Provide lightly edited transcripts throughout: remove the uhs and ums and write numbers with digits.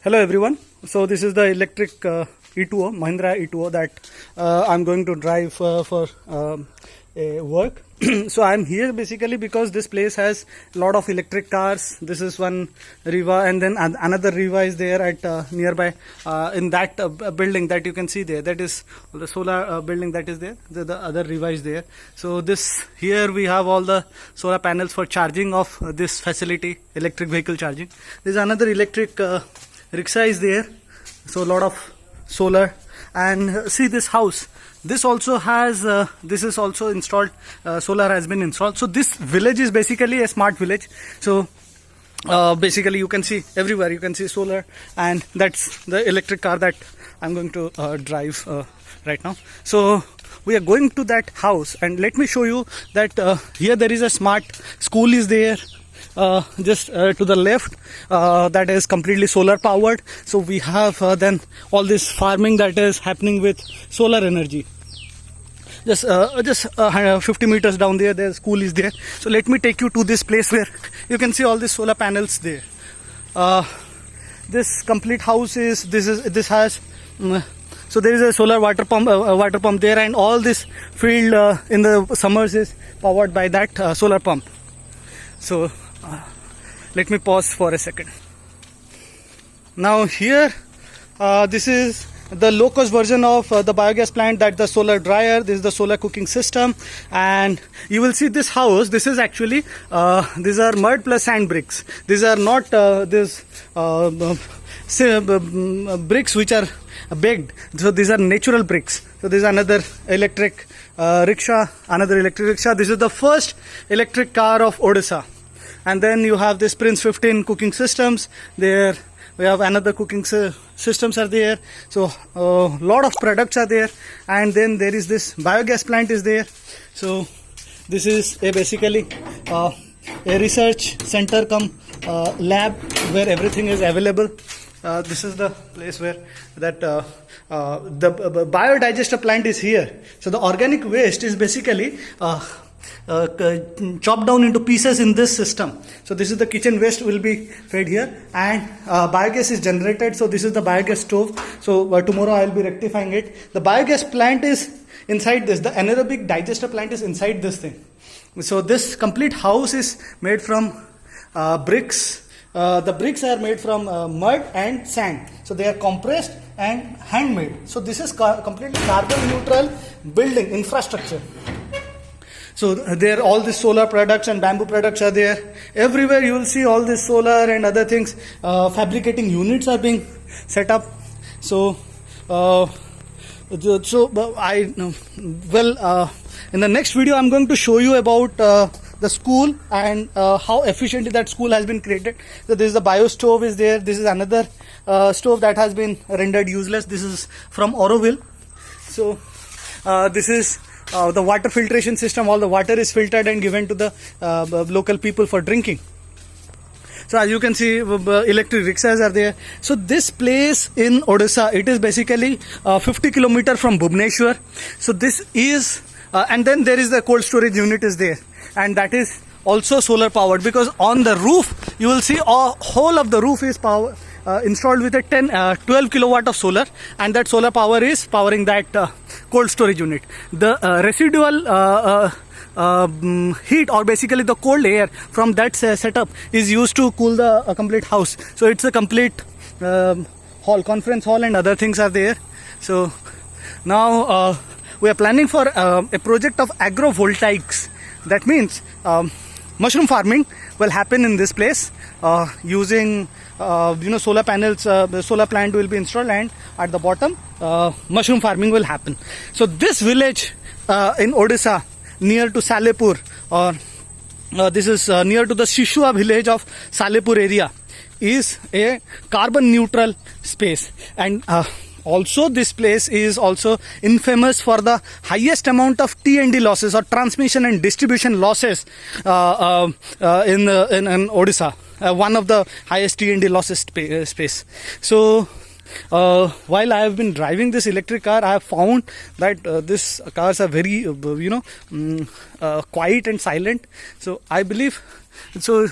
Hello everyone. So this is the electric E2O, Mahindra E2O that I'm going to drive for a work. So I'm here basically because this place has a lot of electric cars. This is one Riva, and then another Riva is there at nearby in that building that you can see there. That is the solar building that is there. The other Riva is there. So this here we have all the solar panels for charging of this facility, electric vehicle charging. There's another electric rickshaw is there. So a lot of solar. And see this house. This also has this is also installed, solar has been installed. So this village is basically a smart village. So basically you can see everywhere, you can see solar, and that's the electric car that I'm going to drive right now. So we are going to that house, and let me show you that here there is a smart school is there. Just to the left, that is completely solar powered. So we have then all this farming that is happening with solar energy. Just 50 meters down there, the school is there. So let me take you to this place where you can see all these solar panels there. This complete house is this has so there is a solar water pump there, and all this field in the summers is powered by that solar pump. So let me pause for a second. Now here, this is the low cost version of the biogas plant, that the solar dryer. This is the solar cooking system, and you will see this house. This is actually these are mud plus sand bricks. These are not bricks which are baked. So these are natural bricks. So this is another electric rickshaw. This is the first electric car of Odisha. And then you have this Prince 15 cooking systems there. We have another cooking systems are there. So a lot of products are there. And then there is this biogas plant is there. So this is basically a research center come lab where everything is available. This is the place where that the biodigester plant is here. So the organic waste is basically chopped down into pieces in this system. So this is the kitchen waste will be fed here, and biogas is generated. So this is the biogas stove. So tomorrow I will be rectifying it. The biogas plant is inside this. The anaerobic digester plant is inside this thing. So this complete house is made from bricks. The bricks are made from mud and sand. So they are compressed and handmade. So this is completely carbon neutral building infrastructure. So there all these solar products and bamboo products are there. Everywhere you will see all this solar and other things. Fabricating units are being set up. So in the next video I'm going to show you about the school and how efficiently that school has been created. So this is the bio stove is there. This is another stove that has been rendered useless. This is from Auroville. So this is the water filtration system. All the water is filtered and given to the local people for drinking. So as you can see, electric rickshaws are there. So this place in Odisha, it is basically 50 kilometers from Bhubaneswar. So this is and then there is the cold storage unit is there, and that is also solar powered, because on the roof you will see whole of the roof is power installed with a 12 kilowatt of solar, and that solar power is powering that cold storage unit. The residual heat, or basically the cold air from that setup, is used to cool the complete house. So it's a complete hall, conference hall, and other things are there. So now we are planning for a project of agrovoltaics. That means mushroom farming will happen in this place using solar panels. The solar plant will be installed, and at the bottom mushroom farming will happen. So this village in Odisha, near to Salepur, or this is near to the Shishua village of Salepur area, is a carbon neutral space. And also this place is also infamous for the highest amount of T&D losses, or transmission and distribution losses in Odisha. One of the highest T&D losses space. So while I have been driving this electric car, I have found that these cars are very quiet and silent. So I believe, so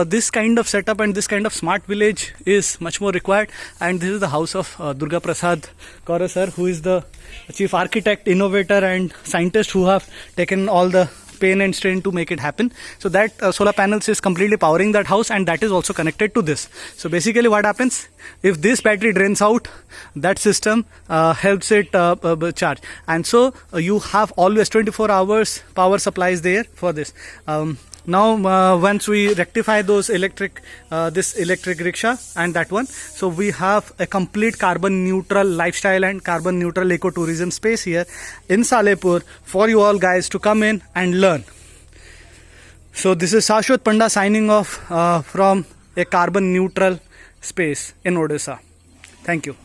this kind of setup and this kind of smart village is much more required. And this is the house of Durga Prasad Kaur sir, who is the chief architect, innovator and scientist who have taken all the pain and strain to make it happen. So that solar panels is completely powering that house, and that is also connected to this. So basically what happens, if this battery drains out, that system helps it charge. And so you have always 24 hours power supplies there for this. Now once we rectify those this electric rickshaw and that one, so we have a complete carbon neutral lifestyle and carbon neutral ecotourism space here in Salehpur for you all guys to come in and learn. So this is Shashwat Panda signing off from a carbon neutral space in Odisha. Thank you.